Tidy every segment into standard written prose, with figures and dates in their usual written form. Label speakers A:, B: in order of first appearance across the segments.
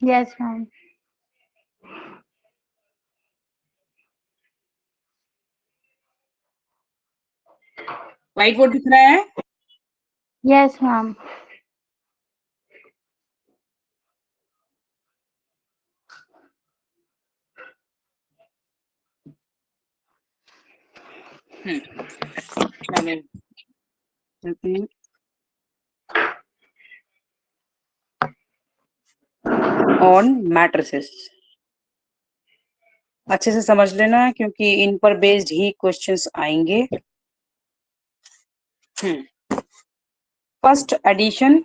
A: Yes, ma'am.
B: White board दिख रहा है?
A: Yes, ma'am.
B: चलिए चलते हैं ऑन मैट्रिसेस। अच्छे से समझ लेना क्योंकि इन पर बेस्ड ही क्वेश्चंस आएंगे। फर्स्ट एडिशन,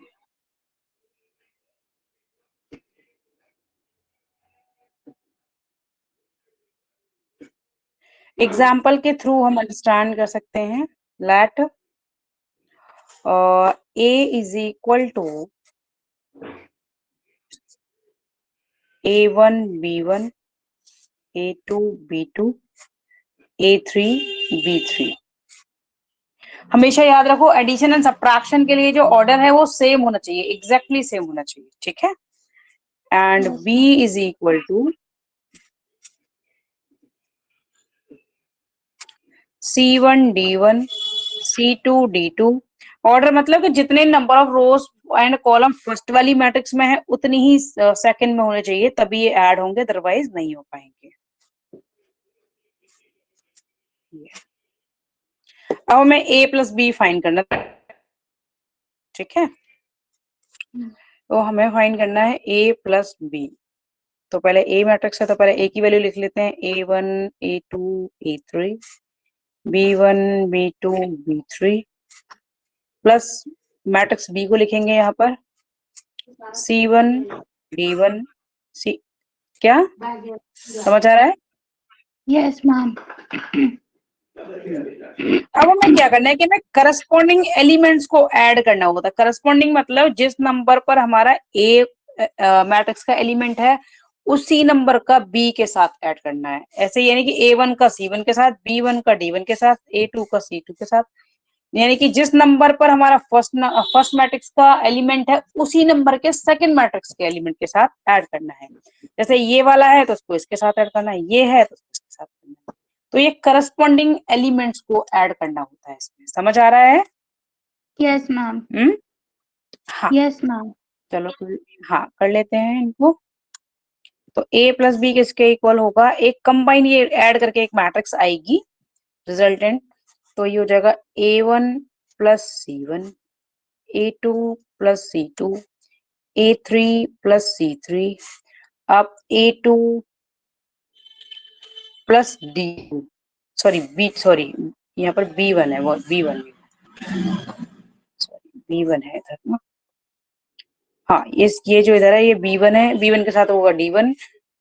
B: एग्जाम्पल के थ्रू हम अंडरस्टैंड कर सकते हैं। Let A is equal to A1 B1 A2 B2 A3 B3। हमेशा याद रखो एडिशन एंड सब्ट्रैक्शन के लिए जो ऑर्डर है वो सेम होना चाहिए, एग्जैक्टली सेम होना चाहिए, ठीक है। And
A: Yes,
B: B
A: ma'am.
B: Is equal to C1 D1 C2 D2। Order मतलब कि जितने number of rows and column first वाली मैट्रिक्स में है उतनी ही सेकंड में होने चाहिए, तभी ये ऐड होंगे, अदरवाइज नहीं हो पाएंगे। अब हमें A प्लस बी फाइंड करना, ठीक है। तो हमें फाइंड करना है A प्लस बी। तो पहले ए मैट्रिक्स है तो पहले ए की वैल्यू लिख लेते हैं, A1 A2 A3 B1 B2 B3 plus matrix B को लिखेंगे यहाँ पर C1 D1 C। क्या समझ आ रहा है?
A: Yes, ma'am.
B: अब हमें क्या करना है कि हमें करस्पॉन्डिंग एलिमेंट्स को ऐड करना होता है। करस्पॉन्डिंग मतलब जिस नंबर पर हमारा ए मैट्रिक्स का एलिमेंट है उसी नंबर का बी के साथ ऐड करना है। ऐसे यानी कि A1 का C1 के साथ, B1 का D1 के साथ, A2 का C2 के साथ, यानी कि जिस नंबर पर हमारा फर्स्ट मैट्रिक्स का एलिमेंट है उसी नंबर के सेकंड मैट्रिक्स के एलिमेंट के साथ ऐड करना है। जैसे ये वाला है तो उसको इसके साथ ऐड करना है, ये है तो इसके साथ करना है। तो ये करस्पॉन्डिंग एलिमेंट्स को ऐड करना होता है इसमें। समझ आ रहा है?
A: Yes, ma'am.
B: हाँ
A: Yes, ma'am.
B: चलो फिर हाँ कर लेते हैं इनको। तो A प्लस बी किसके इक्वल होगा, एक कंबाइन ये ऐड करके एक मैट्रिक्स आएगी रिजल्टेंट। तो ये हो जाएगा A1 plus C1 A2 plus C2 A3 plus C3 अब A2 प्लस D2 सॉरी यहाँ पर B1 है, वो B1 सॉरी B1 है इधर ना। हाँ ये जो इधर है ये B1 है, B1 के साथ होगा D1,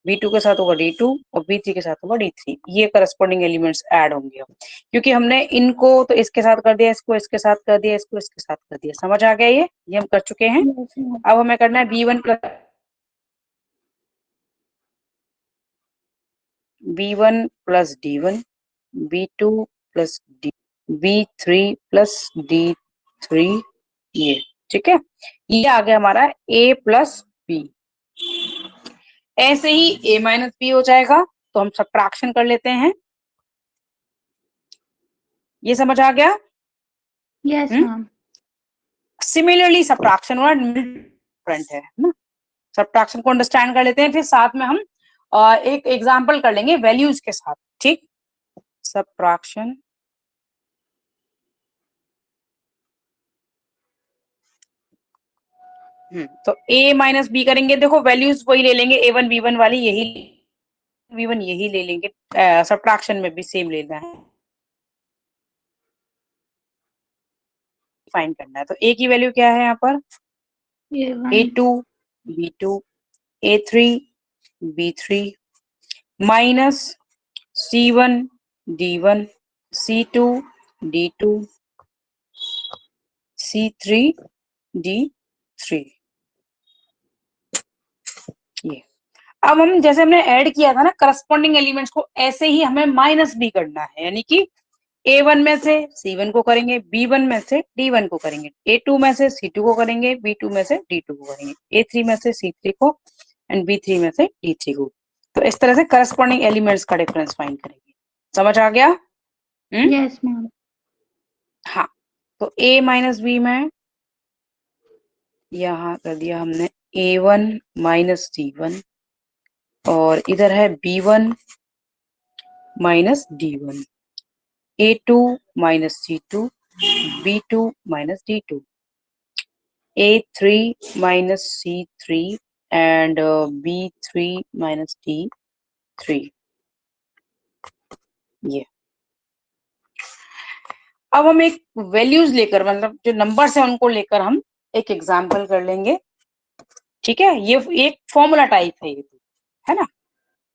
B: B2 के साथ होगा D2 और B3 के साथ होगा D3। ये करस्पॉन्डिंग एलिमेंट्स ऐड होंगे अब, क्योंकि हमने इनको तो इसके साथ कर दिया, इसको इसके साथ कर दिया, इसको इसके साथ कर दिया। समझ आ गया? ये हम कर चुके हैं।
A: Yes, ma'am.
B: अब हमें करना है B1 plus D1 B2 plus D B3 plus D3, ये ठीक है। ये आ गया हमारा A प्लस बी। ऐसे ही A माइनस बी हो जाएगा। तो हम सब्ट्रैक्शन कर लेते हैं। ये समझ आ गया?
A: Yes, ma'am.
B: सिमिलरली सब्ट्रैक्शन और डिफरेंट है ना। सब्ट्रैक्शन को अंडरस्टैंड कर लेते हैं, फिर साथ में हम एक एग्जांपल कर लेंगे वैल्यूज के साथ, ठीक। सब्ट्रैक्शन तो A माइनस बी करेंगे, देखो वैल्यूज वही ले लेंगे, A1 B1 वाली यही V1 यही ले लेंगे। सब्ट्रैक्शन में भी सेम लेना है, फाइंड करना है। तो A की वैल्यू क्या है यहाँ पर,
A: A1.
B: A2 B2 A3 B3 minus C1 D1 C2 D2 C3 D3। ये अब हम जैसे हमने ऐड किया था ना करस्पॉन्डिंग एलिमेंट्स को, ऐसे ही हमें माइनस भी करना है, यानी कि A1 में से C1 को करेंगे, B1 में से D1 को करेंगे, A2 में से C2 को करेंगे, B2 में से D2 को करेंगे, A3 में से C3 को, एंड B3 में से D3 को। तो इस तरह से करस्पॉन्डिंग एलिमेंट्स का डिफरेंस फाइंड करेंगे। समझ आ गया?
A: Yes ma'am.
B: हाँ, तो A माइनस B में यहाँ कर दिया हमने A1 माइनस D1 और इधर है B1 minus D1, A2 minus C2, B2 minus D2, A3 minus C3 and B3 minus D3। ये अब हम एक वैल्यूज लेकर, मतलब जो नंबर्स हैं उनको लेकर हम एक एग्जांपल कर लेंगे। ठीक है, ये एक फॉर्मूला टाइप है, ये है ना,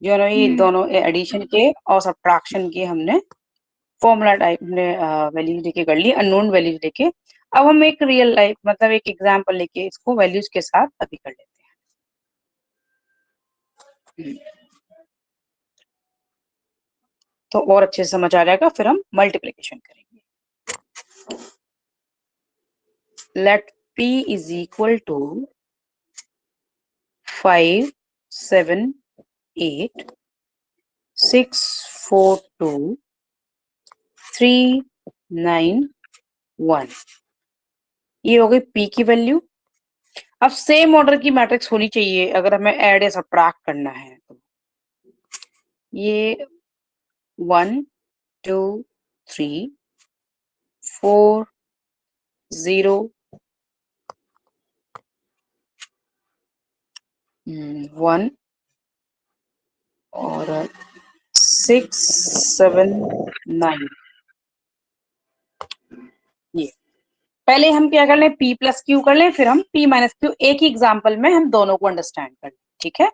B: जो ना ये दोनों एडिशन के और सब्ट्रैक्शन के हमने फॉर्मूला टाइप में वैल्यूज लेके कर ली, अननोन वैल्यूज लेके। अब हम एक रियल लाइफ मतलब एक एग्जांपल लेके इसको वैल्यूज के साथ अभी कर लेते हैं, तो और अच्छे से समझ आ जाएगा। फिर हम मल्टीप्लिकेशन करेंगे। Let P is equal to 5 7 8 6 4 2 3 9 1। ये हो गई P की वैल्यू। अब सेम ऑर्डर की मैट्रिक्स होनी चाहिए अगर हमें ऐड या सब्ट्रैक्ट करना है तो। ये 1 2 3 4 0 1 और 6 7 9। ये पहले हम क्या कर लें, P प्लस क्यू कर लें, फिर हम P माइनस क्यू, एक ही एग्जाम्पल में हम दोनों को अंडरस्टैंड कर लें। ठीक है,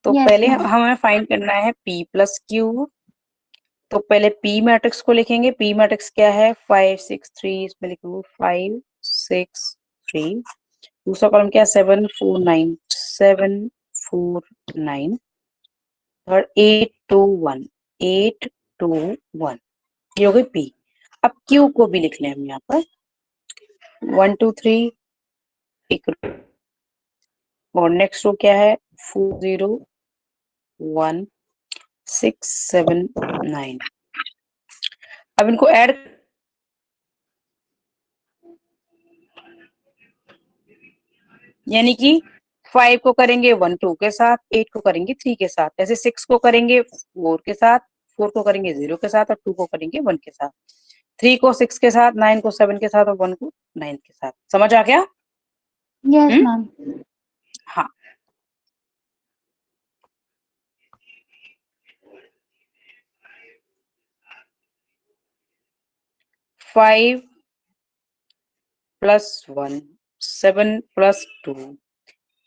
B: तो
A: Yes,
B: पहले
A: ma'am.
B: हमें फाइंड करना है P प्लस क्यू। तो पहले P मैट्रिक्स को लिखेंगे। P मैट्रिक्स क्या है, 5 6 3, इसमें लिखो 5 6 3। दूसरा कॉलम क्या है, 7 4 9 7 4 9 और 8 2 1 8 2 1। ये हो गई P। अब Q को भी लिख लें हम यहाँ पर 1 2 3 एक, और नेक्स्ट रो क्या है 4 0 1 6 7 9। अब इनको ऐड, यानी कि 5 को करेंगे 1 2 के साथ, 8 को करेंगे 3 के साथ, ऐसे 6 को करेंगे 4 के साथ, 4 को करेंगे 0 के साथ और 2 को करेंगे 1 के साथ, 3 को 6 के साथ, 9 को 7 के साथ और 1 को 9 के साथ। समझ आ गया?
A: Yes, ma'am.
B: हाँ, फाइव प्लस 1 7 प्लस 2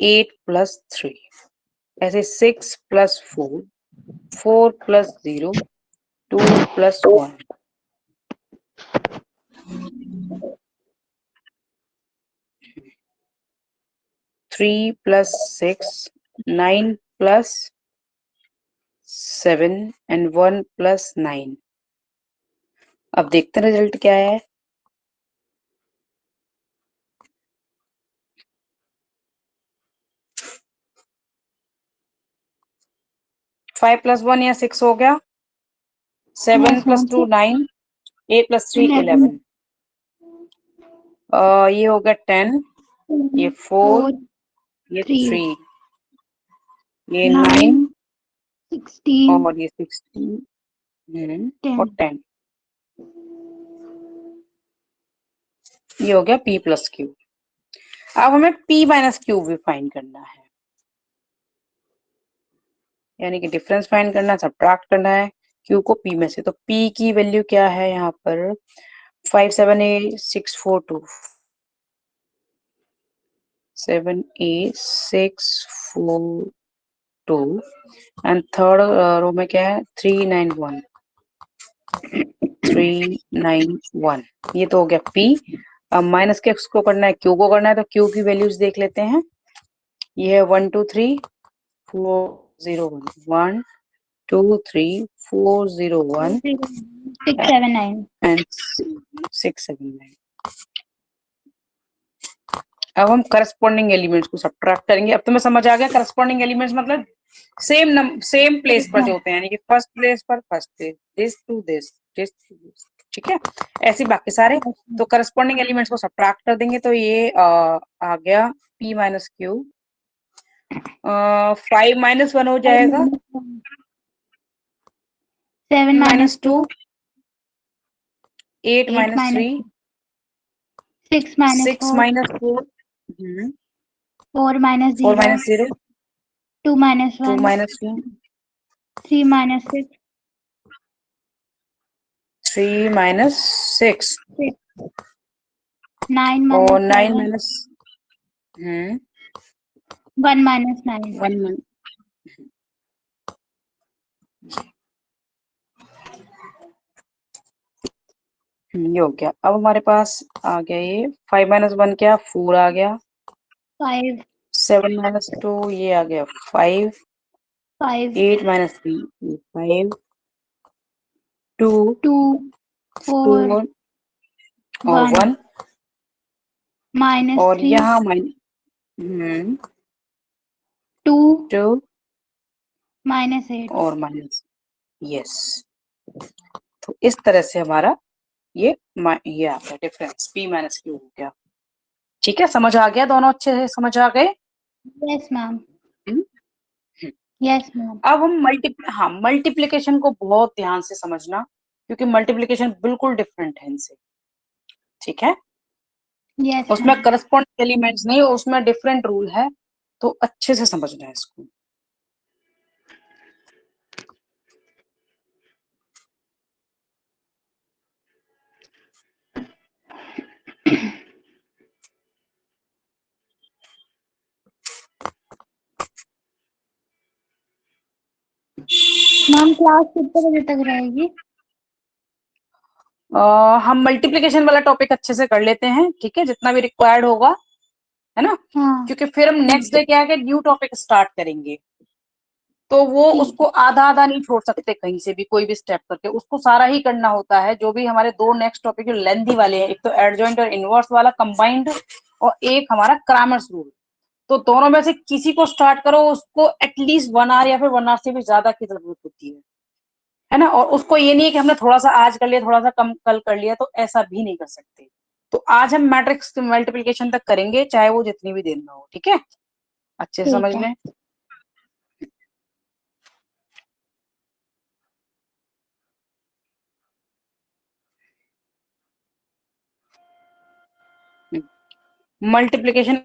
B: 8 प्लस 3, ऐसे 6 plus 4 4 plus 0 2 plus 1 3 plus 6 9 plus 7 and 1 plus 9। अब देखते हैं रिजल्ट क्या है। फाइव प्लस 1 या 6 हो गया, 7
A: Yes,
B: प्लस
A: ma'am.
B: 2 9, 8 प्लस 3 11, ये हो गया 10, ये 4, ये 3, ये 9
A: 16,
B: और ये 16 और 10। ये हो गया P प्लस क्यू। अब हमें P माइनस क्यू भी फाइंड करना है, यानी कि डिफरेंस फाइंड करना है, सब्ट्रैक्ट करना है Q को P में से। तो P की वैल्यू क्या है यहाँ पर 5 7 8 6 4 2 7 8 6 4 2 एंड थर्ड रो में क्या है 3 9 1 3 9 1। ये तो हो गया P। अब माइनस के को करना है Q को करना है, तो Q की वैल्यूज देख लेते हैं। ये है 1 2 3 4 0 1 2 3 4 0 1
A: 6 7 9
B: and 6 7 9। अब हम करस्पॉन्डिंग एलिमेंट्स को सब्ट्रैक्ट करेंगे। अब तुम्हें समझ आ गया करस्पॉन्डिंग एलिमेंट्स मतलब सेम प्लेस पर जो होते हैं, यानी कि फर्स्ट प्लेस पर first place, this to this to this, ठीक है, ऐसे बाकी सारे। तो करस्पॉन्डिंग एलिमेंट्स को सब्ट्रैक्ट कर देंगे तो ये आ गया p माइनस क्यू, 5 माइनस 1 हो जाएगा
A: 7
B: minus 2, 8
A: 8
B: minus 3,
A: 6 minus
B: 6
A: 4,
B: minus 4,
A: 4 minus
B: 4
A: 0,
B: minus 0,
A: 2 minus
B: 2
A: 1,
B: minus 2,
A: 3 minus 6,
B: 3 minus 6
A: 6, 9
B: और
A: minus
B: 9
A: 7,
B: माइनस
A: 1 minus 9.
B: 1। ये हो गया। अब हमारे पास आ गया ये 5 माइनस 1 क्या, 4 आ गया,
A: 5,
B: 7 माइनस 2 ये आ गया 5,
A: 5,
B: 8 माइनस 3 5, 2
A: 2,
B: 2
A: 4,
B: और
A: 1,
B: 1
A: minus
B: और
A: 3,
B: यहाँ
A: 2,
B: 2
A: minus 8.
B: और माइनस, यस। तो इस तरह से हमारा ये आ गया डिफरेंस, p माइनस क्यू हो गया। ठीक है, समझ आ गया, दोनों अच्छे से समझ आ गए।
A: Yes, ma'am.
B: हम्म?
A: Yes, ma'am.
B: अब हम मल्टीप्लिकेशन को बहुत ध्यान से समझना, क्योंकि मल्टीप्लिकेशन बिल्कुल डिफरेंट है इनसे। ठीक है,
A: Yes,
B: उसमें
A: ma'am.
B: करस्पॉन्डिंग एलिमेंट्स नहीं, उसमें डिफरेंट रूल है, तो अच्छे से समझना है इसको।
A: मैम क्लास कितने बजे तक रहेगी?
B: हम मल्टीप्लिकेशन वाला टॉपिक अच्छे से कर लेते हैं, ठीक है, जितना भी रिक्वायर्ड होगा, है ना,
A: हाँ,
B: क्योंकि फिर हम नेक्स्ट डे क्या है न्यू टॉपिक स्टार्ट करेंगे, तो वो
A: ठीक
B: उसको आधा आधा नहीं छोड़ सकते कहीं से भी, कोई भी स्टेप करके उसको सारा ही करना होता है। जो भी हमारे दो नेक्स्ट टॉपिक जो लेंथी वाले हैं, एक तो एडजॉइंट और इनवर्स वाला कंबाइंड, और एक हमारा क्रामर्स रूल, तो दोनों में से किसी को स्टार्ट करो, उसको एटलीस्ट 1 आवर या फिर 1 आवर से भी ज्यादा की जरूरत होती है ना। और उसको ये नहीं है कि हमने थोड़ा सा आज कर लिया, थोड़ा सा कम कल कर लिया, तो ऐसा भी नहीं कर सकते। तो आज हम मैट्रिक्स मल्टीप्लिकेशन तक करेंगे, चाहे वो जितनी भी देर में हो, ठीक है, अच्छे से
A: ठीक
B: समझ
A: है।
B: लें। मल्टीप्लिकेशन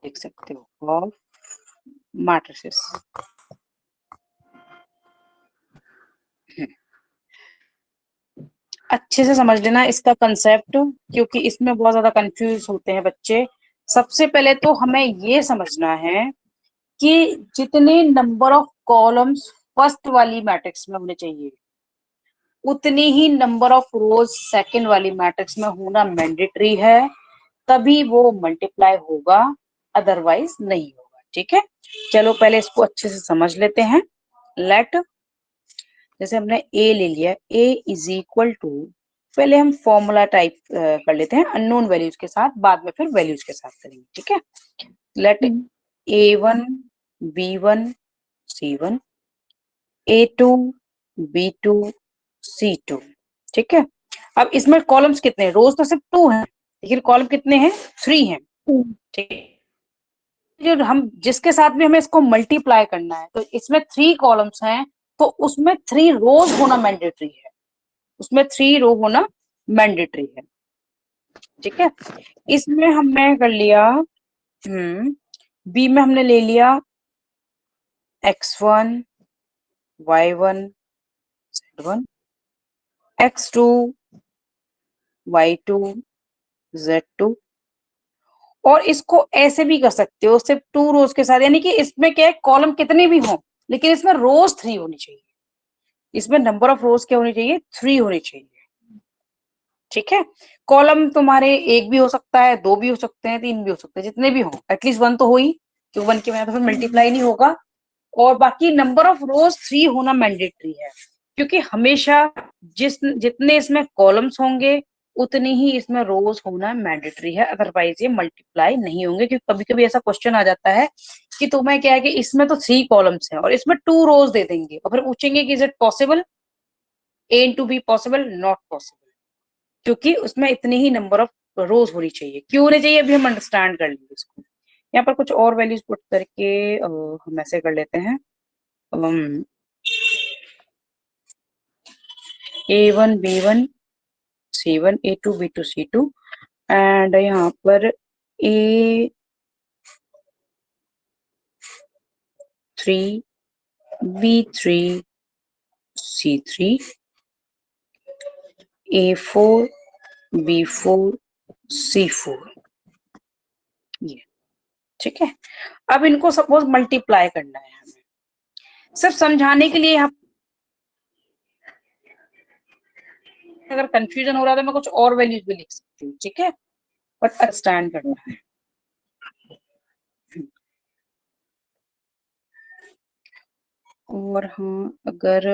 B: देख सकते हो ऑफ मैट्रिसेस। अच्छे से समझ लेना इसका कंसेप्ट, क्योंकि इसमें बहुत ज्यादा कंफ्यूज होते हैं बच्चे। सबसे पहले तो हमें ये समझना है कि जितने नंबर ऑफ कॉलम्स फर्स्ट वाली मैट्रिक्स में होने चाहिए, उतनी ही नंबर ऑफ रोज सेकंड वाली मैट्रिक्स में होना मैंडेटरी है, तभी वो मल्टीप्लाई होगा, अदरवाइज नहीं होगा। ठीक है, चलो पहले इसको अच्छे से समझ लेते हैं। लेट, जैसे हमने ए ले लिया, ए इज इक्वल टू, पहले हम फॉर्मूला टाइप कर लेते हैं अननोन वैल्यूज के साथ, बाद में फिर वैल्यूज के साथ करेंगे। ठीक है, late a1 b1 c1 a2 b2 c2। ठीक है, अब इसमें कॉलम्स कितने हैं, रोज तो सिर्फ 2 हैं, लेकिन कॉलम कितने हैं, 3 हैं। ठीक है, जो हम जिसके साथ भी हमें इसको मल्टीप्लाई करना है, तो इसमें 3 कॉलम्स हैं, तो उसमें 3 रोज होना मैंडेटरी है, उसमें 3 रो होना मैंडेटरी है। ठीक है, इसमें हमने कर लिया, बी में हमने ले लिया x1 y1 z1 x2 y2 z2, और इसको ऐसे भी कर सकते हो सिर्फ 2 रोज के साथ, यानी कि इसमें क्या है, कॉलम कितने भी हों, लेकिन इसमें रोज 3 होनी चाहिए, इसमें नंबर ऑफ रोज क्या होनी चाहिए, 3 होनी चाहिए। ठीक है, कॉलम तुम्हारे एक भी हो सकता है, 2 भी हो सकते हैं, 3 भी हो सकते हैं, जितने भी हो, एटलीस्ट 1 तो हो ही, क्योंकि 1 के बिना तो फिर मल्टीप्लाई नहीं होगा। और बाकी नंबर ऑफ रोज 3 होना मैंडेटरी है, क्योंकि हमेशा जितने इसमें कॉलम्स होंगे उतनी ही इसमें रोज होना मैंडेटरी है, अदरवाइज ये मल्टीप्लाई नहीं होंगे। क्योंकि कभी कभी ऐसा क्वेश्चन आ जाता है कि तुम्हें क्या है कि इसमें तो 3 कॉलम्स हैं और इसमें 2 रोज दे देंगे और फिर पूछेंगे कि is it possible, A to B possible, not possible, क्योंकि उसमें इतनी ही नंबर ऑफ रोज होनी चाहिए। क्यों होनी चाहिए अभी हम अंडरस्टैंड कर लेंगे इसको। यहाँ पर कुछ और वैल्यूज पुट करके हम ऐसे कर लेते हैं, A1 B1 C1 A2 B2 C2 and यहाँ पर A3 B3 C3 A4 B4 C4, ये ठीक है। अब इनको सपोज मल्टीप्लाई करना है हमें, सिर्फ समझाने के लिए यहाँ अगर कंफ्यूजन हो रहा है तो मैं कुछ और वैल्यूज भी लिख सकती हूँ, ठीक है, बट अंडरस्टैंड करना है। और हाँ, अगर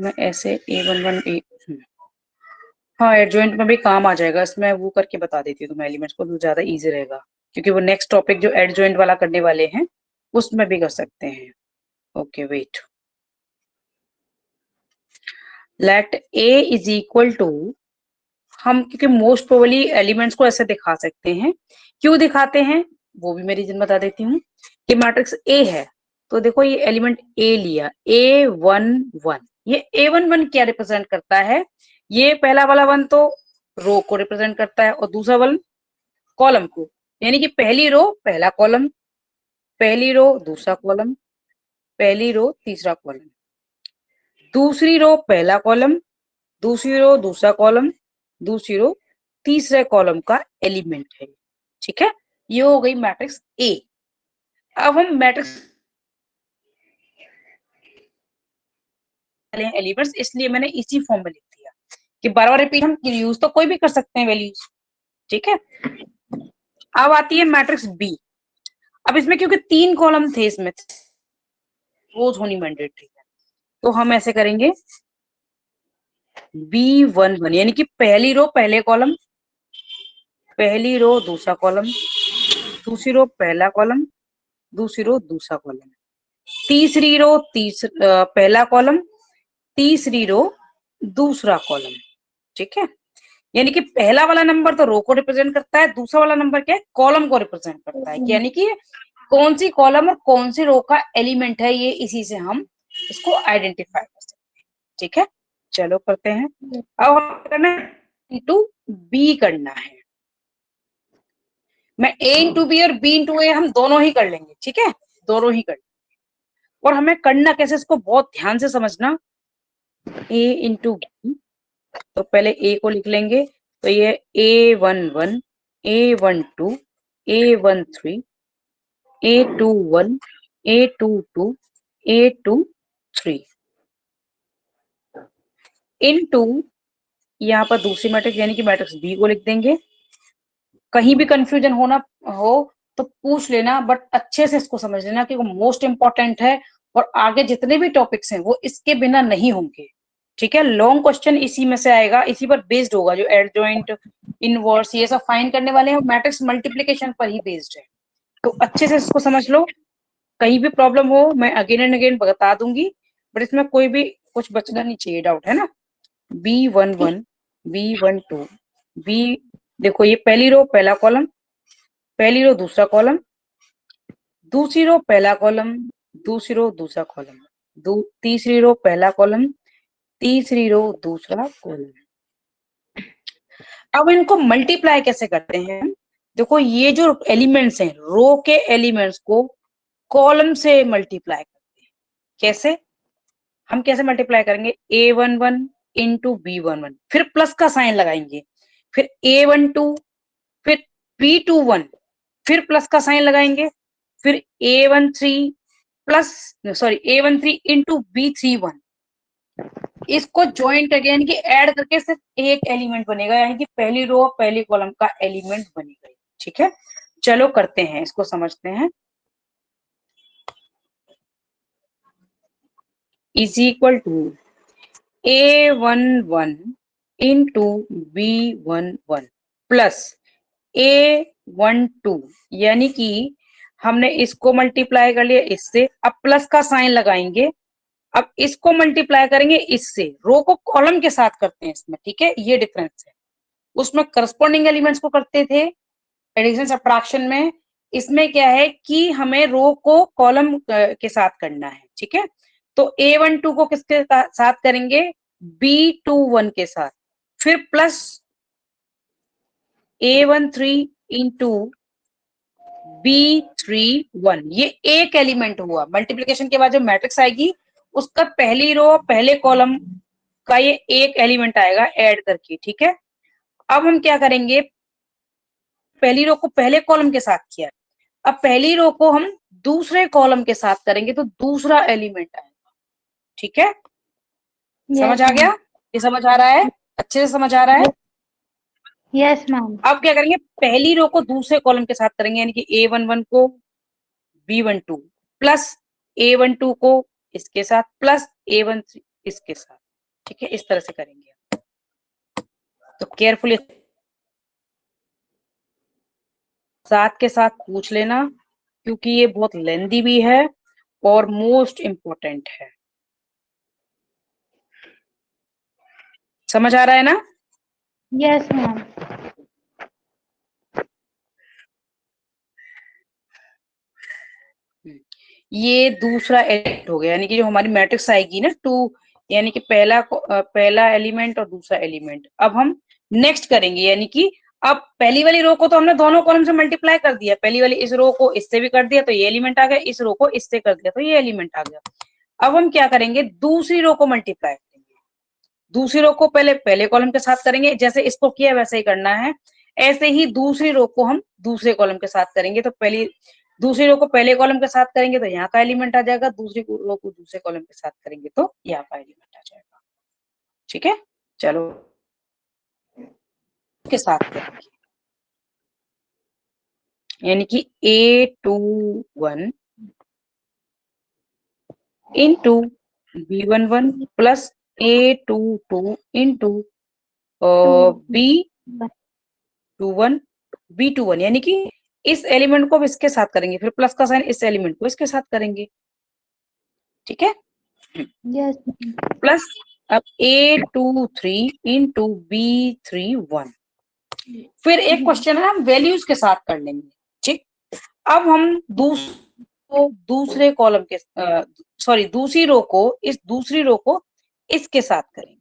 B: मैं ऐसे A11 हाँ एडजॉइंट में भी काम आ जाएगा, इसमें वो करके बता देती हूँ तुम्हें एलिमेंट्स को, तो ज्यादा इजी रहेगा, क्योंकि वो नेक्स्ट टॉपिक जो एडजॉइंट वाला करने वाले हैं उसमें भी कर सकते हैं। Okay wait, let A is equal to, हम क्योंकि मोस्ट प्रोबेबली एलिमेंट्स को ऐसे दिखा सकते हैं, क्यों दिखाते हैं वो भी मैं रीजन बता देती हूँ। कि मैट्रिक्स A है तो देखो ये एलिमेंट A लिया, A11, ये A11 क्या रिप्रेजेंट करता है, ये पहला वाला 1 तो रो को रिप्रेजेंट करता है और दूसरा 1 कॉलम को, यानी कि पहली रो पहला कॉलम, पहली रो दूसरा कॉलम, पहली रो तीसरा कॉलम, दूसरी रो पहला कॉलम, दूसरी रो दूसरा कॉलम, दूसरी रो तीसरे कॉलम का एलिमेंट है, ठीक है। ये हो गई मैट्रिक्स ए। अब हम मैट्रिक्स एलिमेंट्स, इसलिए मैंने इसी फॉर्म में लिख दिया कि बार बार रिपीट हम यूज तो कोई भी कर सकते हैं वैल्यूज, ठीक है। अब आती है मैट्रिक्स बी। अब इसमें क्योंकि 3 कॉलम थे, इसमें रोज होनी मैंडेटरी है, तो हम ऐसे करेंगे B11, यानी कि पहली रो पहले कॉलम, पहली रो दूसरा कॉलम, दूसरी रो पहला कॉलम, दूसरी रो दूसरा कॉलम, तीसरी रो पहला कॉलम, तीसरी रो दूसरा कॉलम, ठीक है। यानी कि पहला वाला नंबर तो रो को रिप्रेजेंट करता है, दूसरा वाला नंबर क्या है, कॉलम को रिप्रेजेंट करता है, यानी कि कौन सी कॉलम और कौन सी रो का एलिमेंट है, ये इसी से हम इसको आइडेंटिफाई कर सकते हैं, ठीक है। चलो करते हैं। अब हम करना है इंटू बी करना है, मैं A इंटू बी और B इंटू ए हम दोनों ही कर लेंगे, ठीक है, दोनों ही कर लेंगे। और हमें करना कैसे, इसको बहुत ध्यान से समझना। A इंटू बी, तो पहले A को लिख लेंगे, तो ये A11, A12, A13, A21, A22, A23 into यहाँ पर दूसरी मैट्रिक्स यानी कि मैट्रिक्स बी को लिख देंगे। कहीं भी कंफ्यूजन होना हो तो पूछ लेना, बट अच्छे से इसको समझ लेना कि वो मोस्ट इंपॉर्टेंट है और आगे जितने भी टॉपिक्स हैं वो इसके बिना नहीं होंगे, ठीक है। लॉन्ग क्वेश्चन इसी में से आएगा, इसी पर बेस्ड होगा, जो एडजॉइंट इनवर्स ये सब फाइंड करने वाले हैं मैट्रिक्स मल्टीप्लिकेशन पर ही बेस्ड है, तो अच्छे से इसको समझ लो। कहीं भी प्रॉब्लम हो मैं अगेन एंड अगेन बता दूंगी, बट इसमें कोई भी कुछ बचना नहीं चाहिए, डाउट है ना। B11, B12, B, देखो ये पहली रो पहला कॉलम, पहली रो दूसरा कॉलम, दूसरी रो पहला कॉलम, दूसरी रो दूसरा कॉलम, तीसरी रो पहला कॉलम, तीसरी रो दूसरा कॉलम। अब इनको मल्टीप्लाई कैसे करते हैं, देखो ये जो एलिमेंट्स हैं रो के एलिमेंट्स को कॉलम से मल्टीप्लाई करते हैं। कैसे, हम कैसे मल्टीप्लाई करेंगे, A11 इंटू B11, फिर प्लस का साइन लगाएंगे, फिर A12, फिर B21, फिर प्लस का साइन लगाएंगे, फिर A13 plus sorry A13 into B31, इसको ज्वाइंट अगेन की ऐड करके सिर्फ एक एलिमेंट बनेगा, यानी कि पहली रो पहली कॉलम का एलिमेंट बनेगा, ठीक है। चलो करते हैं, इसको समझते हैं। Is equal to A11 into B11 plus A12, यानी कि हमने इसको मल्टीप्लाई कर लिया इससे, अब प्लस का साइन लगाएंगे, अब इसको मल्टीप्लाई करेंगे इससे, रो को कॉलम के साथ करते हैं इसमें, ठीक है, ये डिफरेंस है। उसमें करस्पॉन्डिंग एलिमेंट्स को करते थे एडिशन सब्ट्रैक्शन में, इसमें क्या है कि हमें रो को कॉलम के साथ करना है, ठीक है। तो A12 को किसके साथ करेंगे, B21 के साथ, फिर प्लस A13 इंटू B31, ये एक एलिमेंट हुआ। मल्टीप्लिकेशन के बाद जो मैट्रिक्स आएगी उसका पहली रो पहले कॉलम का ये एक एलिमेंट आएगा ऐड करके, ठीक है। अब हम क्या करेंगे, पहली रो को पहले कॉलम के साथ किया, अब पहली रो को हम दूसरे कॉलम के साथ करेंगे तो दूसरा एलिमेंट आएगा, ठीक है। समझ आ गया, ये समझ आ रहा है, अच्छे से समझ आ रहा है।
A: Yes ma'am.
B: अब क्या करेंगे, पहली रो को दूसरे कॉलम के साथ करेंगे, यानी कि A11 को B12 प्लस A12 को इसके साथ प्लस A13 इसके साथ, ठीक है, इस तरह से करेंगे। तो केयरफुली साथ के साथ पूछ लेना, क्योंकि ये बहुत लेंदी भी है और मोस्ट इंपॉर्टेंट है। समझ आ रहा है ना?
A: Yes ma'am.
B: ये दूसरा एलिमेंट हो गया, यानी कि जो हमारी मैट्रिक्स आएगी ना 2, यानी कि पहला एलिमेंट और दूसरा एलिमेंट। अब हम नेक्स्ट करेंगे, यानी कि अब पहली वाली रो को तो हमने दोनों कॉलम से मल्टीप्लाई कर दिया, पहली वाली इस रो को इससे भी कर दिया तो ये एलिमेंट आ गया, इस रो को इससे कर दिया तो ये एलिमेंट आ गया। अब हम क्या करेंगे, दूसरी रो को मल्टीप्लाई करेंगे, दूसरी रो को पहले कॉलम के साथ करेंगे, जैसे इसको किया वैसे ही करना है। ऐसे ही दूसरी रो को हम दूसरे कॉलम के साथ करेंगे, तो दूसरी रो को पहले कॉलम के साथ करेंगे तो यहाँ का एलिमेंट आ जाएगा, दूसरी रो को दूसरे कॉलम के साथ करेंगे तो यहाँ का एलिमेंट आ जाएगा, ठीक है। चलो के साथ करेंगे, यानी कि A21 into B11 plus A22 into B21, यानी कि इस एलिमेंट को इसके साथ करेंगे, फिर प्लस का साइन इस एलिमेंट को इसके साथ करेंगे, ठीक है।
A: यस
B: प्लस अब A23 इंटू B31, फिर एक क्वेश्चन है हम वैल्यूज के साथ कर लेंगे, ठीक। अब हम दूसरे कॉलम के सॉरी दूसरी रो को इसके साथ करेंगे,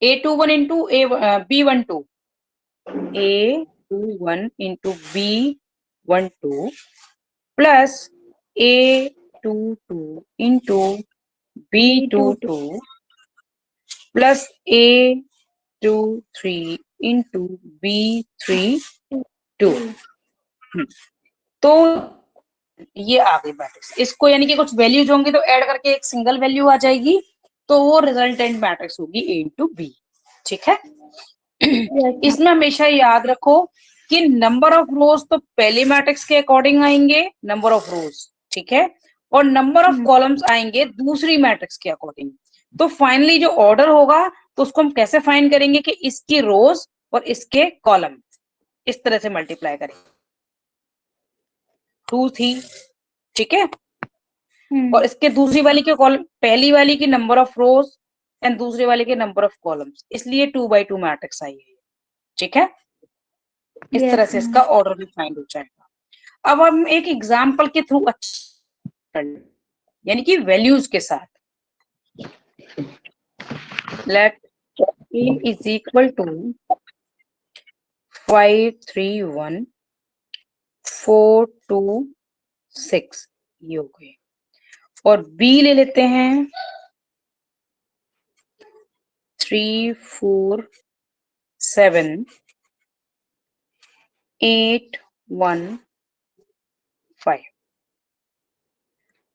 B: A21 into B12, A21 into B12 plus A22 into B22 plus A23 into B32। तो ये आ गई मैट्रिक्स, इसको यानी कि कुछ वैल्यूज होंगी तो ऐड करके एक सिंगल वैल्यू आ जाएगी, तो वो रिजल्टेंट मैट्रिक्स होगी A इंटू बी, ठीक है। इसमें हमेशा याद रखो कि नंबर ऑफ रोज तो पहली मैट्रिक्स के अकॉर्डिंग आएंगे, नंबर ऑफ रोज, ठीक है, और नंबर ऑफ कॉलम्स आएंगे दूसरी मैट्रिक्स के अकॉर्डिंग। तो फाइनली जो ऑर्डर होगा तो उसको हम कैसे फाइंड करेंगे कि इसकी रोज और इसके कॉलम, इस तरह से मल्टीप्लाई करेंगे, 2 थी, ठीक है, और इसके दूसरी वाली के कॉलम, पहली वाली की नंबर ऑफ रोज एंड दूसरी वाली के नंबर ऑफ कॉलम्स, इसलिए 2 by 2 मैट्रिक्स आई है, ठीक है। इस तरह से इसका ऑर्डर भी फाइंड हो जाएगा। अब हम एक एग्जांपल के थ्रू यानी कि वैल्यूज के साथ, let a is equal to 531 426, ये हो गए, और b ले लेते हैं 3 4 7 8 1 5।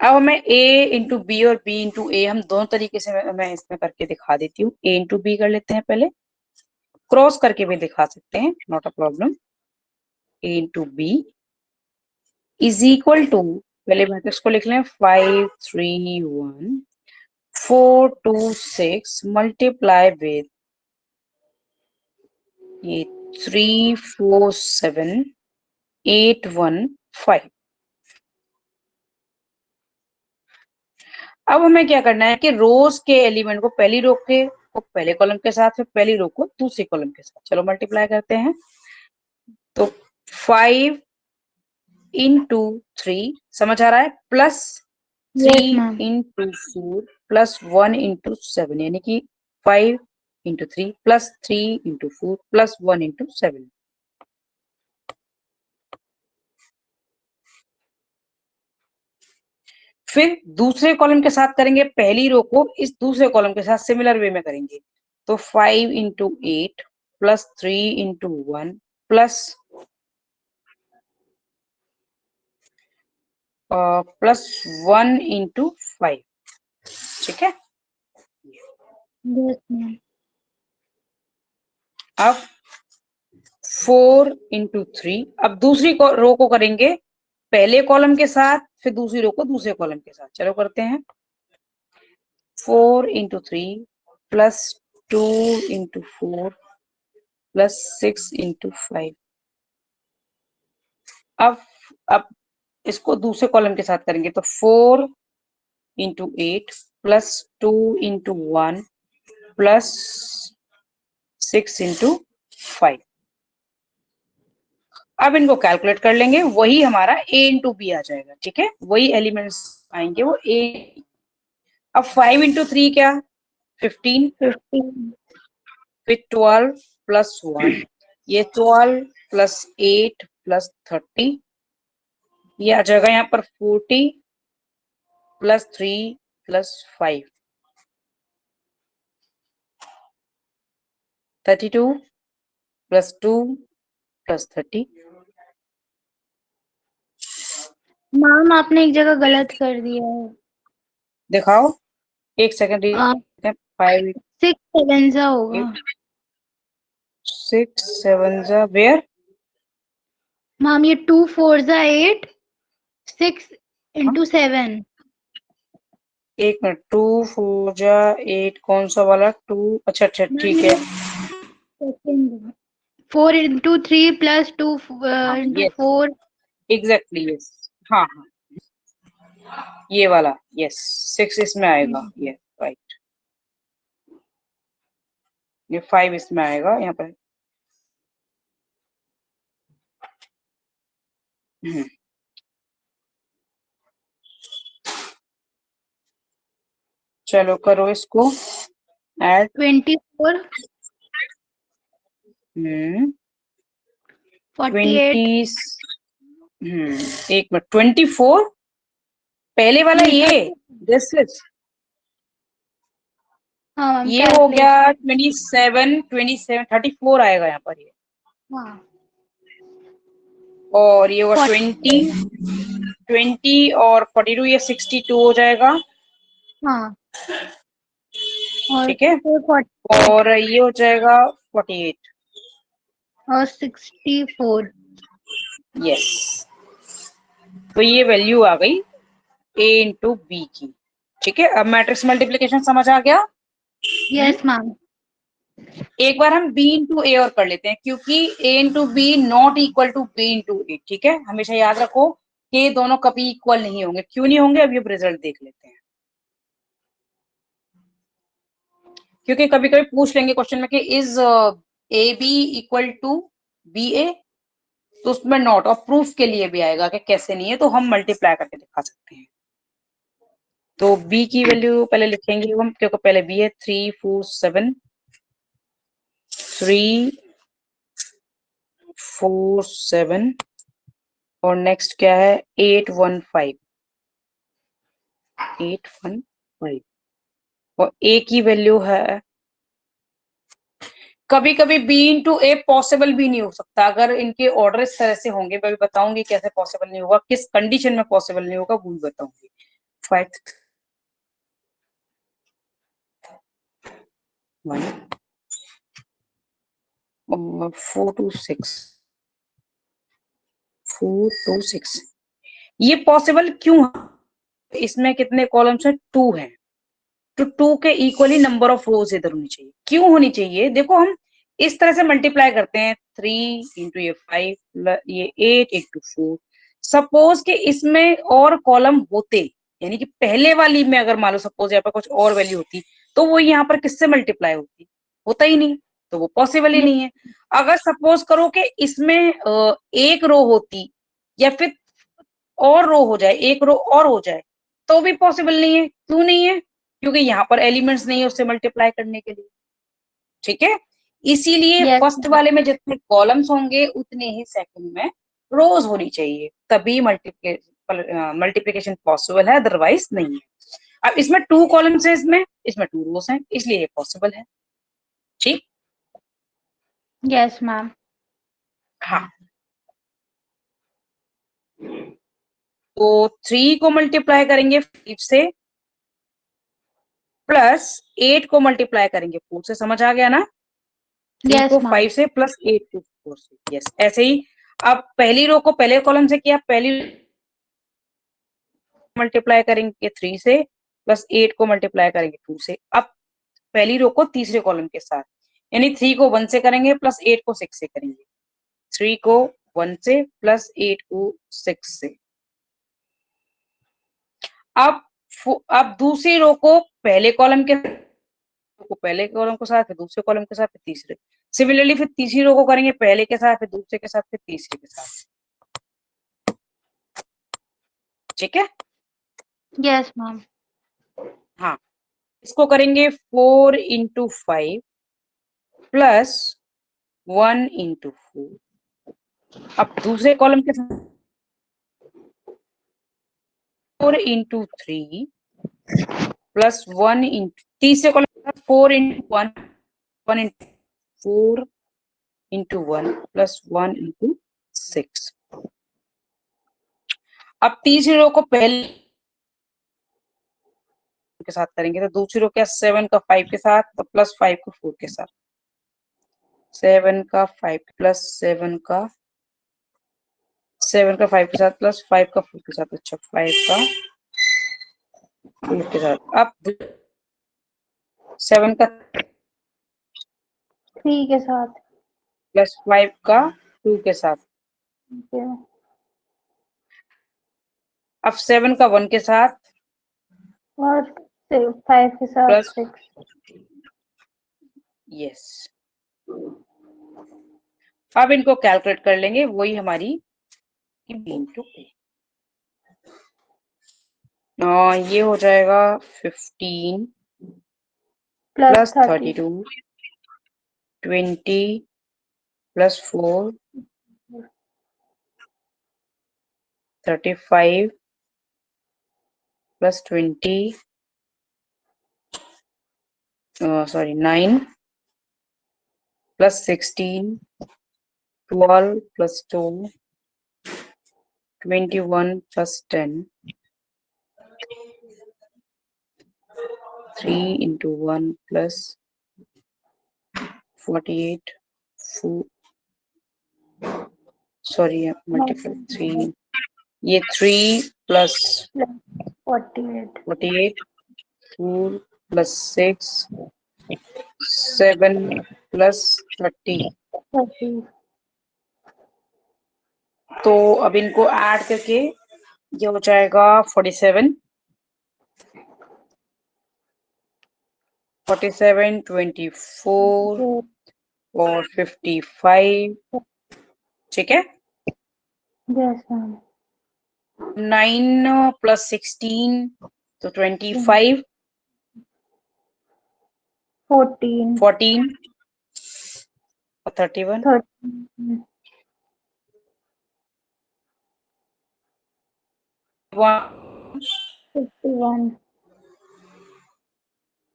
B: अब हमें a इंटू बी और b इंटू ए, हम दोनों तरीके से मैं इसमें करके दिखा देती हूँ। a इंटू बी कर लेते हैं, पहले क्रॉस करके भी दिखा सकते हैं, not a problem. a into B is equal to पहले मैट्रिक्स को लिख लें 5 3 1 4 2 6 मल्टीप्लाई विद ये 3 4 7 8 1 5। अब हमें क्या करना है कि रोज के एलिमेंट को पहली रो के को पहले कॉलम के साथ, फिर पहली रो को दूसरी कॉलम के साथ। चलो मल्टीप्लाई करते हैं। तो 5 इंटू 3 समझ आ रहा है, plus 3
A: Yes, ma'am.
B: Into 4 plus 1 into 7, यानी कि 5 into 3 plus 3 into 4 plus 1 into 7। फिर दूसरे कॉलम के साथ करेंगे, पहली रो को इस दूसरे कॉलम के साथ सिमिलर वे में करेंगे। तो 5 into 8 plus 3 into 1 plus plus 1 into 5। ठीक है।
A: Yes, ma'am.
B: अब 4 इंटू 3, अब दूसरी रो को करेंगे पहले कॉलम के साथ, फिर दूसरी रो को दूसरे कॉलम के साथ। चलो करते हैं। 4 into 3 plus 2 into 4 plus 6 into 5। अब इसको दूसरे कॉलम के साथ करेंगे। तो 4 into 8 plus 2 into 1 plus 6 into 5। अब इनको कैलकुलेट कर लेंगे, वही हमारा a इंटू बी आ जाएगा। ठीक है, वही एलिमेंट्स आएंगे वो a। अब 5 इंटू 3 क्या, 15,
A: 15.
B: फिर 12 प्लस 1, ये 12 प्लस 8 प्लस 30, ये आ जाएगा यहाँ पर 40 plus 3 plus 5, 32 plus 2 plus 30।
A: Ma'am आपने एक जगह गलत कर दिया है।
B: दिखाओ, एक सेकंड। 5
A: 6 7 सा होगा।
B: 6 7 वेयर।
A: मैम ये 2 4 सा 8, 6 इंटू 7।
B: एक मिनट, 2 4 8 कौन सा वाला 2? अच्छा अच्छा
A: मैम
B: ठीक
A: ये
B: है।
A: सेकंड 4 इंटू 3 प्लस 2
B: हाँ
A: इंटू
B: यस,
A: 4।
B: Exactly yes. हाँ हाँ, ये वाला यस, 6 इसमें आएगा, ये राइट। ये 5 इसमें आएगा यहाँ पर। हम्म, चलो करो इसको ऐड।
A: 24 48।
B: 20। एक मिनट, 24 पहले वाला
A: नहीं
B: ये
A: 30।
B: दिस इज,
A: हाँ मैम
B: ये हो गया
A: कैलकुलेशन।
B: 27 34 आएगा यहाँ पर ये।
A: हाँ
B: और ये होगा
A: 40।
B: 20 और 42, ये 62 हो जाएगा।
A: हाँ और
B: ठीक है,
A: फिर 48
B: और ये हो जाएगा 48।
A: और 64।
B: यस, तो ये वैल्यू आ गई a इंटू बी की। ठीक है, अब मैट्रिक्स मल्टीप्लीकेशन समझ आ गया।
A: Yes ma'am.
B: एक बार हम b इंटू ए और कर लेते हैं, क्योंकि a into B not equal to b into A. ठीक है, हमेशा याद रखो कि ये दोनों कभी इक्वल नहीं होंगे। क्यों नहीं होंगे, अब ये रिजल्ट देख लेते हैं। क्योंकि कभी कभी पूछ लेंगे क्वेश्चन में कि is A B equal to B A, तो उसमें नॉट, और प्रूफ के लिए भी आएगा कि कैसे नहीं है, तो हम मल्टीप्लाई करके दिखा सकते हैं। तो b की वैल्यू पहले लिखेंगे हम, क्योंकि पहले b है। 3 4 7 3 4 7, और नेक्स्ट क्या है 8 1 5 8 1 5, और a की वैल्यू है, कभी कभी b इंटू ए पॉसिबल भी नहीं हो सकता अगर इनके ऑर्डर इस तरह से होंगे। मैं भी बताऊंगी कैसे पॉसिबल नहीं होगा, किस कंडीशन में पॉसिबल नहीं होगा वो भी बताऊंगी। 5 1 और 4 2 6 4 2 6, ये पॉसिबल क्यों है? इसमें कितने कॉलम्स हैं? 2 हैं, तो 2 के इक्वली नंबर ऑफ रोज इधर होनी चाहिए। क्यों होनी चाहिए? देखो हम इस तरह से मल्टीप्लाई करते हैं, 3 इंटू ये 5 ये 8 इंटू 4। सपोज कि इसमें और कॉलम होते, यानी कि पहले वाली में अगर मान लो सपोज यहाँ पर कुछ और वैल्यू होती, तो वो यहाँ पर किससे मल्टीप्लाई होती? होता ही नहीं, तो वो पॉसिबल ही नहीं है। अगर सपोज करो कि इसमें एक रो होती, या फिर और रो हो जाए, एक रो और हो जाए, तो भी पॉसिबल नहीं है। क्यों नहीं है? क्योंकि यहाँ पर एलिमेंट्स नहीं है उससे मल्टीप्लाई करने के लिए। ठीक है, इसीलिए
A: Yes,
B: फर्स्ट वाले में जितने कॉलम्स होंगे उतने ही सेकंड में रोज होनी चाहिए, तभी मल्टीप्लिकेशन पॉसिबल है, अदरवाइज नहीं है। अब इसमें 2 कॉलम्स है, इसमें 2 रोज हैं, इसलिए ये पॉसिबल है। ठीक,
A: yes, ma'am.
B: हाँ। तो 3 को मल्टीप्लाई करेंगे 5 से, प्लस 8 को मल्टीप्लाई करेंगे 4 से। समझ आ गया ना? 3
A: Yes,
B: को
A: ma'am.
B: 5 से प्लस 8 को 4 से। यस, ऐसे ही अब पहली रो को पहले कॉलम से किया, पहली मल्टीप्लाई करेंगे 3 से, प्लस 8 को मल्टीप्लाई करेंगे 2 से। अब पहली रो को तीसरे कॉलम के साथ, यानी 3 को 1 से करेंगे, प्लस 8 को 6 से करेंगे। 3 को 1 से, प्लस 8 को 6 से। अब दूसरी रो को पहले कॉलम के साथ, फिर दूसरे कॉलम के साथ, फिर तीसरे। सिमिलरली फिर तीसरी रो को करेंगे पहले के साथ, फिर दूसरे के साथ, फिर तीसरे के साथ। ठीक है,
A: Yes, ma'am.
B: हाँ। इसको करेंगे 4 इंटू 5 प्लस 1 इंटू 4। अब दूसरे कॉलम के साथ 4 इंटू 3 प्लस 1 इंटू, तीसरे कॉलम के साथ 4 into 1, 1 into 4 into 1 plus 1 into 6। अब तीसरी रो को पहले के साथ करेंगे, तो दूसरी रो क्या, 7 का 5 के साथ, तो प्लस 5 को 4 के साथ। 7 का 5 प्लस 7 का 5 के साथ, प्लस 5 का 4 के साथ। अच्छा, 5 का 4 के साथ। अब 7 का
A: 3 के साथ.
B: प्लस 5 का 2 के साथ।
A: Okay.
B: अब 7 का 1 के साथ,
A: और 5 के साथ
B: प्लस
A: 6.
B: यस। अब इनको कैलकुलेट कर लेंगे, वही हमारी इंटू ये हो जाएगा 15 plus 32 20 plus 4 35 plus 20 sorry 9 plus 16 12 plus 2 21 plus 10 3 into 1 plus 48 sorry multiply 3 ये 3 plus 48 4 plus 6 7 plus 30। तो अब इनको ऐड करके ये हो जाएगा 47 24 और 55। ठीक है,
A: Yes, ma'am.
B: 9 plus 16 तो 25
A: 14
B: 14 और 31
A: 13 51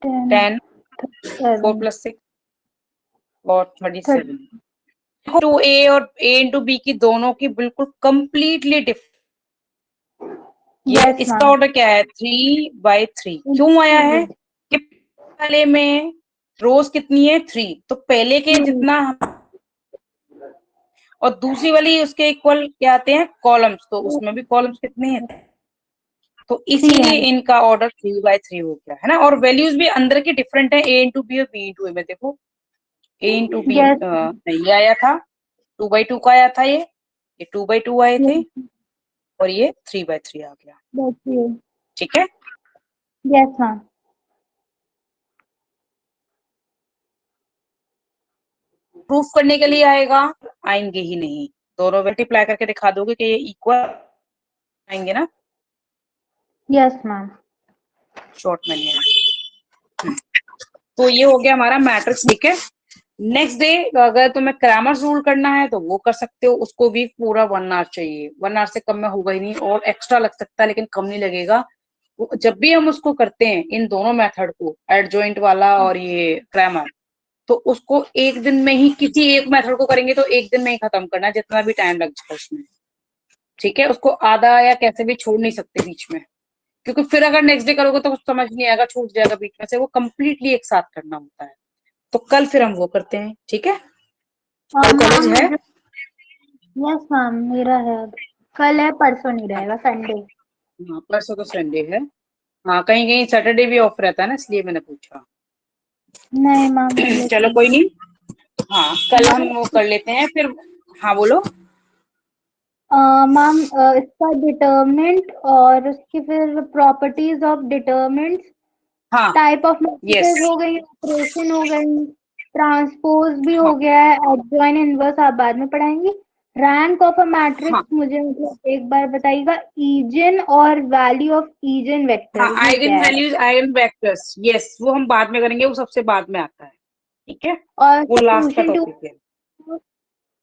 A: 10
B: 10 4
A: 7
B: प्लस 6 और 37। टू ए और ए इंटू बी की दोनों की बिल्कुल कंप्लीटली डिफरेंट। ये इसका ऑर्डर क्या है, 3/3। क्यों आया है कि पहले में रोज कितनी है 3, तो पहले के जितना और दूसरी वाली उसके इक्वल क्या आते हैं, कॉलम्स, तो उसमें भी कॉलम्स कितने हैं, तो इसीलिए इनका ऑर्डर 3 by 3 हो गया है ना। और वैल्यूज भी अंदर की डिफरेंट है, ए इंटू बी और बी इंटू ए में। देखो ए इंटू बी
A: Yes.
B: ये आया था 2 by 2 का आया था, ये 2 by 2 आए थे,
A: Yes.
B: और ये 3 by 3 आ गया।
A: That's you.
B: ठीक है,
A: Yes, ma'am.
B: प्रूफ करने के लिए आएगा, आएंगे ही नहीं, दोनों मल्टीप्लाई करके दिखा दोगे कि ये इक्वल आएंगे ना,
A: Yes, ma'am.
B: शॉर्ट में नहीं आएंगे। तो ये हो गया हमारा मैट्रिक्स। ठीक है, नेक्स्ट डे अगर तुम्हें क्रैमर्स रूल करना है तो वो कर सकते हो, उसको भी पूरा 1 आवर चाहिए, 1 आवर से कम में होगा ही नहीं, और एक्स्ट्रा लग सकता है लेकिन कम नहीं लगेगा। जब भी हम उसको करते हैं इन दोनों मेथड को, एडजॉइंट वाला और ये क्रैमर, तो उसको एक दिन में ही, किसी एक मेथड को करेंगे तो एक दिन में ही खत्म करना है, जितना भी टाइम लग जाए उसमें। ठीक है, उसको आधा या कैसे भी छोड़ नहीं सकते बीच में, क्योंकि फिर अगर नेक्स्ट डे करोगे तो कुछ समझ नहीं आएगा, छूट जाएगा बीच में से, वो कंप्लीटली एक साथ करना होता है। तो कल फिर हम वो करते हैं। ठीक है, कल कॉलेज है?
A: यस मैम, मेरा है। कल है, परसों नहीं रहेगा, संडे।
B: हाँ, परसों तो संडे है। हाँ, कहीं कहीं सैटरडे भी ऑफ रहता है ना, इसलिए मैंने पूछा।
A: नहीं मैम,
B: चलो कोई नहीं, हाँ कल हम वो कर लेते हैं फिर। हाँ बोलो।
A: मैम, इसका डिटर्मिनेंट और उसकी फिर प्रॉपर्टीज ऑफ डिटर्मिनेंट,
B: हाँ
A: टाइप ऑफ
B: यस,
A: मैट्रिसेस हो गई, ऑपरेशन हो गई, ट्रांसपोज भी हो
B: हाँ
A: गया है, एडजॉइन इनवर्स आप बाद में पढ़ाएंगी। रैंक ऑफ अ मैट्रिक्स
B: हाँ
A: मुझे मतलब एक बार बताइएगा, ईजेन और वैल्यू ऑफ ईजेन
B: हाँ,
A: वेक्टर ये
B: आइगन
A: क्या है?
B: वैल्यूज, आइगन वेक्टर्स, यस वो हम बाद में करेंगे, वो सबसे बाद में आता है। ठीक है,
A: और
B: वो लास्ट का
A: सॉल्यूशन टू
B: टॉपिक है।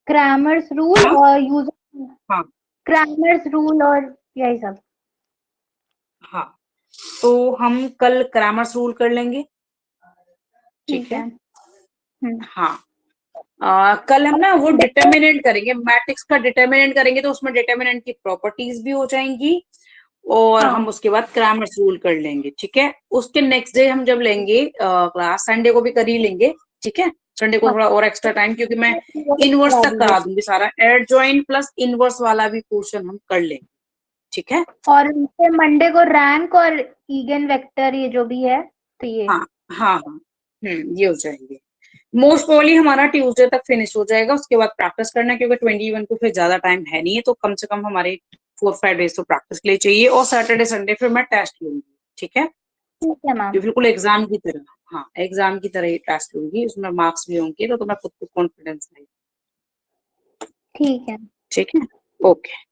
A: क्रैमर्स रूल
B: हाँ
A: और यूज
B: हाँ
A: क्रैमर्स रूल और यही सब।
B: हाँ, तो हम कल क्रैमर्स रूल कर लेंगे। ठीक
A: ठीक है।
B: है, हाँ कल हम ना वो डिटर्मिनेंट करेंगे, मैट्रिक्स का डिटर्मिनेंट करेंगे, तो उसमें डिटर्मिनेंट की प्रॉपर्टीज भी हो जाएंगी, और हम
A: हाँ।
B: उसके बाद क्रैमर्स रूल कर लेंगे। ठीक है, उसके नेक्स्ट डे हम जब लेंगे क्लास, संडे को भी कर ही लेंगे। ठीक है, संडे को थोड़ा और एक्स्ट्रा टाइम, क्योंकि मैं इनवर्स तक करा दूंगी सारा, एड जॉइन प्लस इनवर्स वाला भी पोर्शन हम कर लेंगे। ठीक है,
A: और उनसे मंडे को रैंक और ईगन वेक्टर ये जो भी है, तो ये
B: हाँ हाँ हाँ, ये हो जाएंगे। मोस्ट प्रोबेबली हमारा ट्यूसडे तक फिनिश हो जाएगा, उसके बाद प्रैक्टिस करना है, क्योंकि 21 को फिर ज्यादा टाइम है नहीं है, तो कम से कम हमारे 4-5 डेज तो प्रैक्टिस के लिए चाहिए, और सैटरडे संडे फिर मैं टेस्ट लूंगी। ठीक है,
A: ठीक है मैम।
B: ये बिल्कुल एग्जाम की तरह, हाँ एग्जाम की तरह ही टेस्ट लूंगी, उसमें मार्क्स भी होंगे, तो तुम्हें खुद को कॉन्फिडेंस है।
A: ठीक है।
B: ठीक है, ओके।